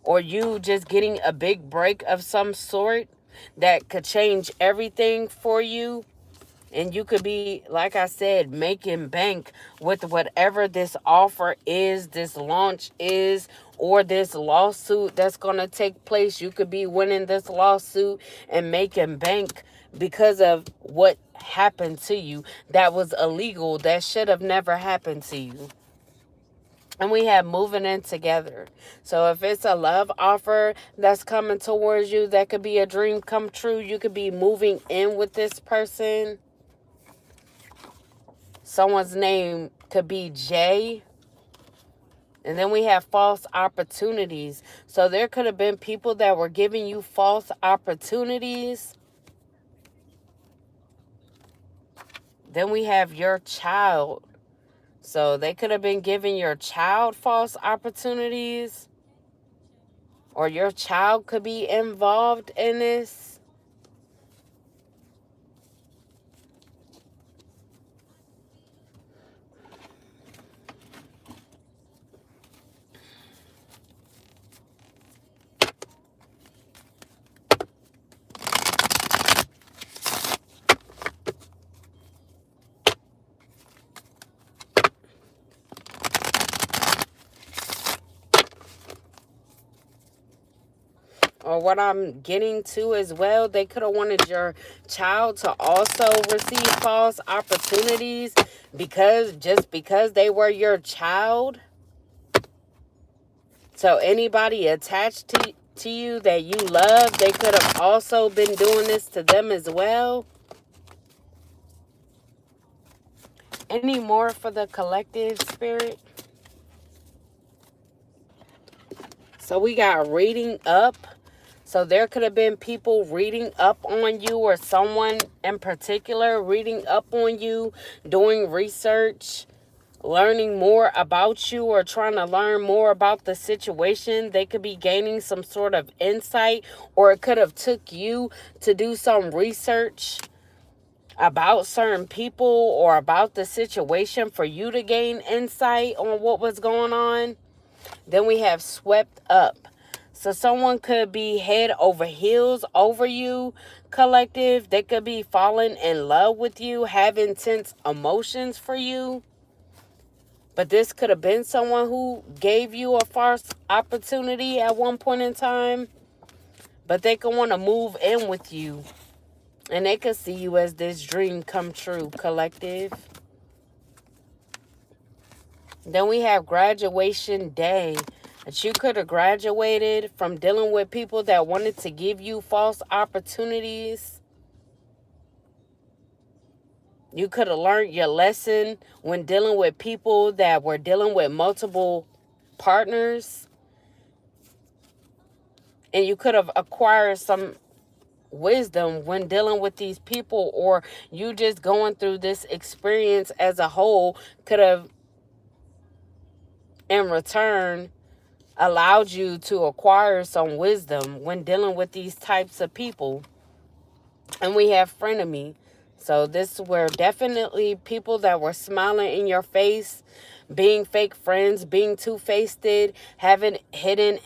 or you just getting a big break of some sort that could change everything for you. And you could be, like I said, making bank with whatever this offer is, this launch is, or this lawsuit that's going to take place. You could be winning this lawsuit and making bank because of what happened to you that was illegal, that should have never happened to you. And we have moving in together. So if it's a love offer that's coming towards you, that could be a dream come true. You could be moving in with this person. Someone's name could be Jay. And then we have false opportunities. So there could have been people that were giving you false opportunities. Then we have your child. So they could have been giving your child false opportunities. Or your child could be involved in this. Or what I'm getting to as well, they could have wanted your child to also receive false opportunities because they were your child. So anybody attached to you that you love, they could have also been doing this to them as well. Any more for the collective spirit? So we got reading up. So there could have been people reading up on you, or someone in particular reading up on you, doing research, learning more about you, or trying to learn more about the situation. They could be gaining some sort of insight, or it could have took you to do some research about certain people or about the situation for you to gain insight on what was going on. Then we have swept up. So someone could be head over heels over you, collective. They could be falling in love with you, have intense emotions for you. But this could have been someone who gave you a false opportunity at one point in time. But they could want to move in with you. And they could see you as this dream come true, collective. Then we have graduation day. That you could have graduated from dealing with people that wanted to give you false opportunities. You could have learned your lesson when dealing with people that were dealing with multiple partners. And you could have acquired some wisdom when dealing with these people, or you just going through this experience as a whole could have, in return, allowed you to acquire some wisdom when dealing with these types of people. And we have frenemy. So this were definitely people that were smiling in your face, being fake friends, being two-faced, having hidden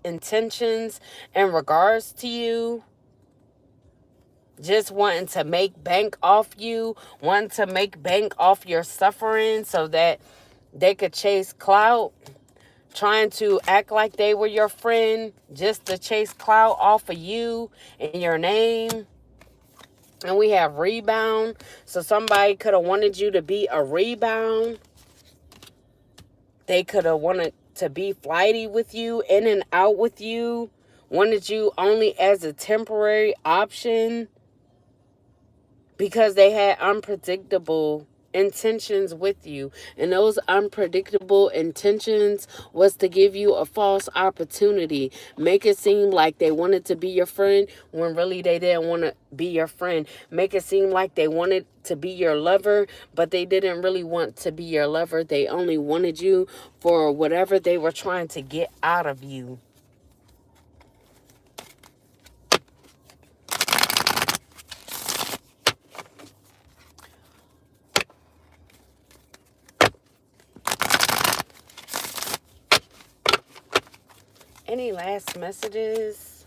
intentions in regards to you, just wanting to make bank off you, wanting to make bank off your suffering so that they could chase clout, trying to act like they were your friend just to chase clout off of you and your name. And we have rebound. So somebody could have wanted you to be a rebound. They could have wanted to be flighty with you, in and out with you, wanted you only as a temporary option because they had unpredictable intentions with you. And those unpredictable intentions was to give you a false opportunity, make it seem like they wanted to be your friend when really they didn't want to be your friend, make it seem like they wanted to be your lover, but they didn't really want to be your lover. They only wanted you for whatever they were trying to get out of you. Any last messages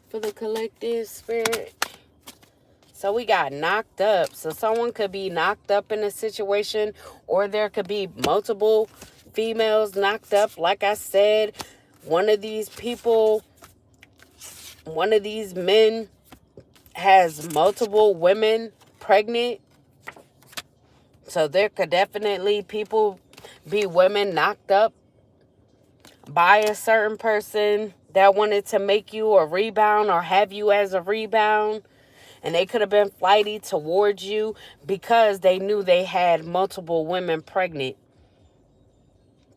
for the collective, Spirit? So we got knocked up. So someone could be knocked up in a situation, or there could be multiple females knocked up. Like I said, one of these people, one of these men has multiple women pregnant. So there could definitely be women knocked up by a certain person that wanted to make you a rebound or have you as a rebound. And they could have been flighty towards you because they knew they had multiple women pregnant.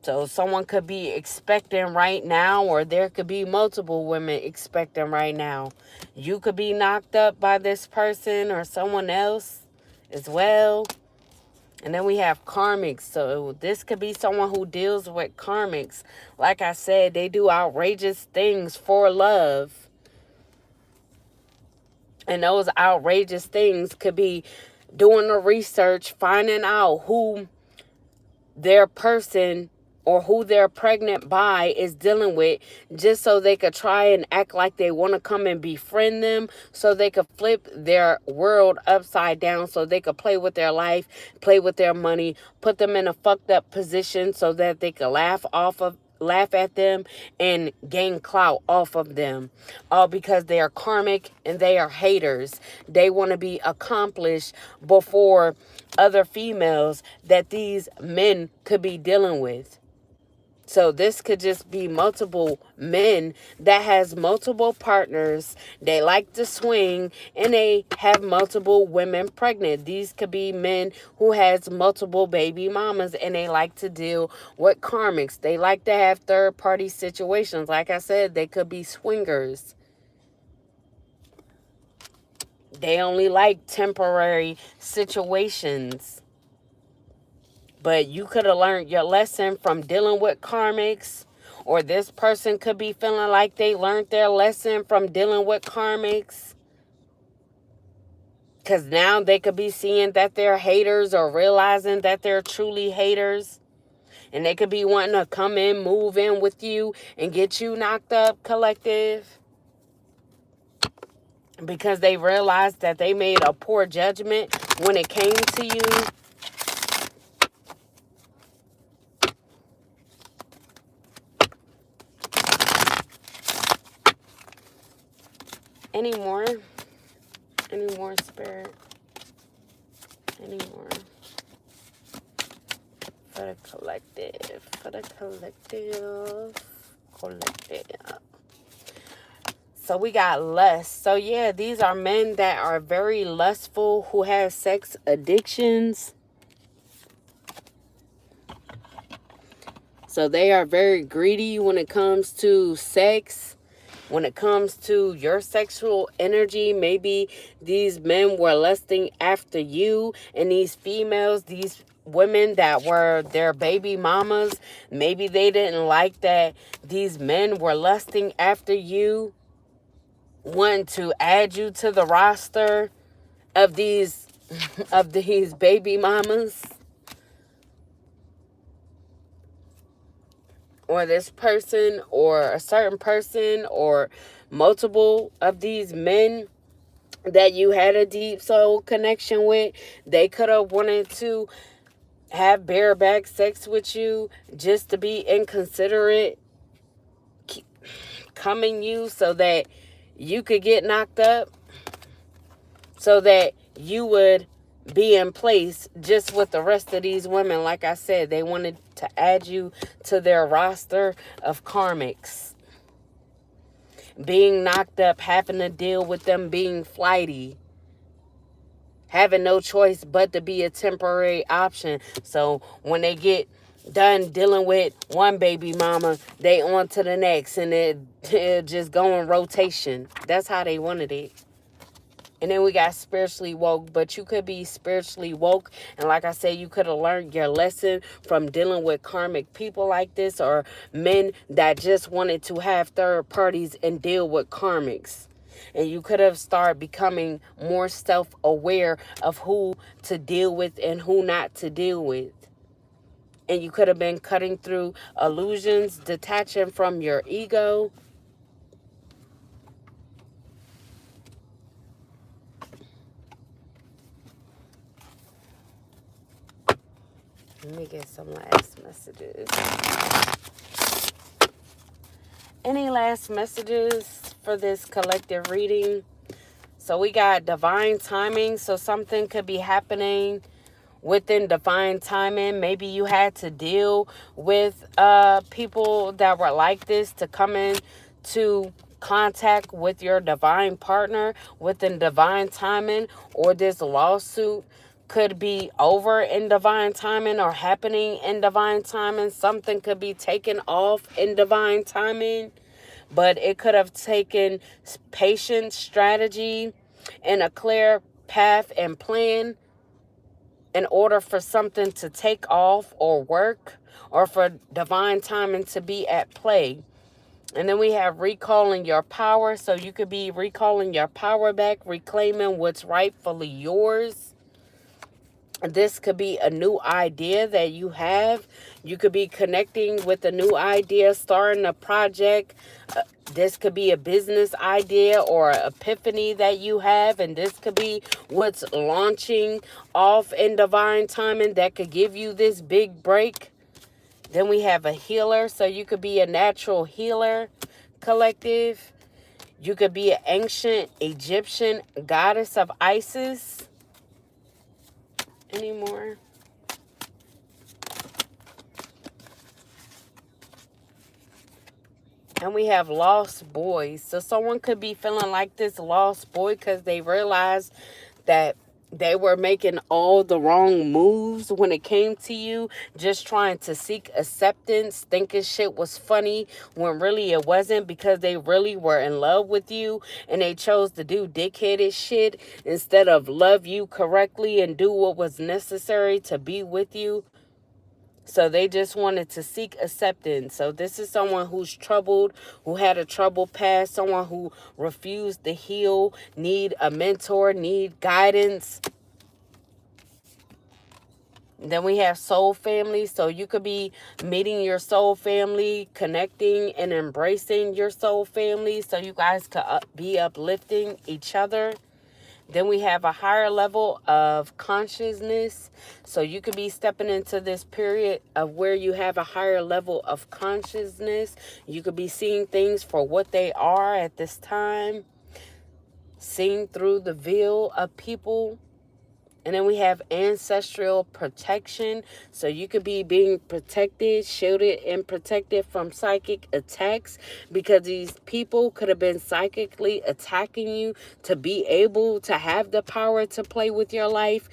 So someone could be expecting right now, or there could be multiple women expecting right now. You could be knocked up by this person or someone else as well. And then we have karmics. So this could be someone who deals with karmics. Like I said, they do outrageous things for love. And those outrageous things could be doing the research, finding out who their person or who they're pregnant by is dealing with, just so they could try and act like they want to come and befriend them, so they could flip their world upside down, so they could play with their life, play with their money, put them in a fucked up position so that they could laugh at them and gain clout off of them, all because they are karmic and they are haters. They want to be accomplished before other females that these men could be dealing with. So this could just be multiple men that has multiple partners. They like to swing and they have multiple women pregnant. These could be men who has multiple baby mamas and they like to deal with karmics. They like to have third party situations. Like I said, they could be swingers. They only like temporary situations. But you could have learned your lesson from dealing with karmics. Or this person could be feeling like they learned their lesson from dealing with karmics. Because now they could be seeing that they're haters, or realizing that they're truly haters. And they could be wanting to come in, move in with you, and get you knocked up, collective. Because they realized that they made a poor judgment when it came to you. Any more? Any more, Spirit? Any more? For the collective. For the collective. So we got lust. So yeah, these are men that are very lustful, who have sex addictions. So they are very greedy when it comes to sex. When it comes to your sexual energy, maybe these men were lusting after you, and these females, these women that were their baby mamas, maybe they didn't like that these men were lusting after you, wanting to add you to the roster of these of these baby mamas, or this person, or a certain person, or multiple of these men that you had a deep soul connection with. They could have wanted to have bareback sex with you just to be inconsiderate, coming you so that you could get knocked up, so that you would be in place just with the rest of these women. Like I said, they wanted to add you to their roster of karmics. Being knocked up, having to deal with them being flighty, having no choice but to be a temporary option. So when they get done dealing with one baby mama, they on to the next, and it just go in rotation. That's how they wanted it. And then we got spiritually woke, but you could be spiritually woke. And like I said, you could have learned your lesson from dealing with karmic people like this, or men that just wanted to have third parties and deal with karmics. And you could have started becoming more self-aware of who to deal with and who not to deal with. And you could have been cutting through illusions, detaching from your ego. Let me get some last messages. Any last messages for this collective reading? So we got divine timing. So something could be happening within divine timing. Maybe you had to deal with people that were like this to come in to contact with your divine partner within divine timing, or this lawsuit could be over in divine timing or happening in divine timing. Something could be taken off in divine timing, but it could have taken patience, strategy, and a clear path and plan in order for something to take off or work, or for divine timing to be at play. And then we have recalling your power. So you could be recalling your power back, reclaiming what's rightfully yours. This could be a new idea that you have. You could be connecting with a new idea, starting a project. This could be a business idea or an epiphany that you have. And this could be what's launching off in divine timing that could give you this big break. Then we have a healer. So you could be a natural healer, collective. You could be an ancient Egyptian goddess of Isis. Anymore? And we have lost boys. So someone could be feeling like this lost boy because they realized that they were making all the wrong moves when it came to you, just trying to seek acceptance, thinking shit was funny when really it wasn't, because they really were in love with you and they chose to do dickheaded shit instead of love you correctly and do what was necessary to be with you. So they just wanted to seek acceptance. So this is someone who's troubled, who had a troubled past, someone who refused to heal, need a mentor, need guidance. Then we have soul family. So you could be meeting your soul family, connecting and embracing your soul family so you guys could be uplifting each other. Then we have a higher level of consciousness. So you could be stepping into this period of where you have a higher level of consciousness. You could be seeing things for what they are at this time. Seeing through the veil of people. And then we have ancestral protection. So you could be being protected, shielded, and protected from psychic attacks, because these people could have been psychically attacking you to be able to have the power to play with your life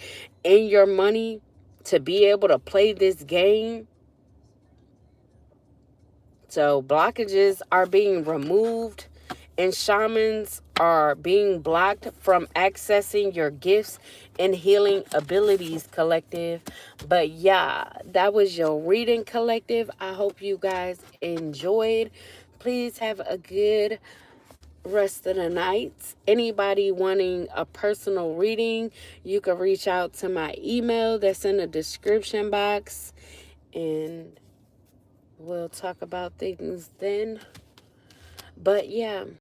and your money, to be able to play this game. So blockages are being removed, and shamans are being blocked from accessing your gifts and healing abilities, collective. But yeah, that was your reading, collective. I hope you guys enjoyed. Please have a good rest of the night. Anybody wanting a personal reading, you can reach out to my email that's in the description box, and we'll talk about things then. But yeah,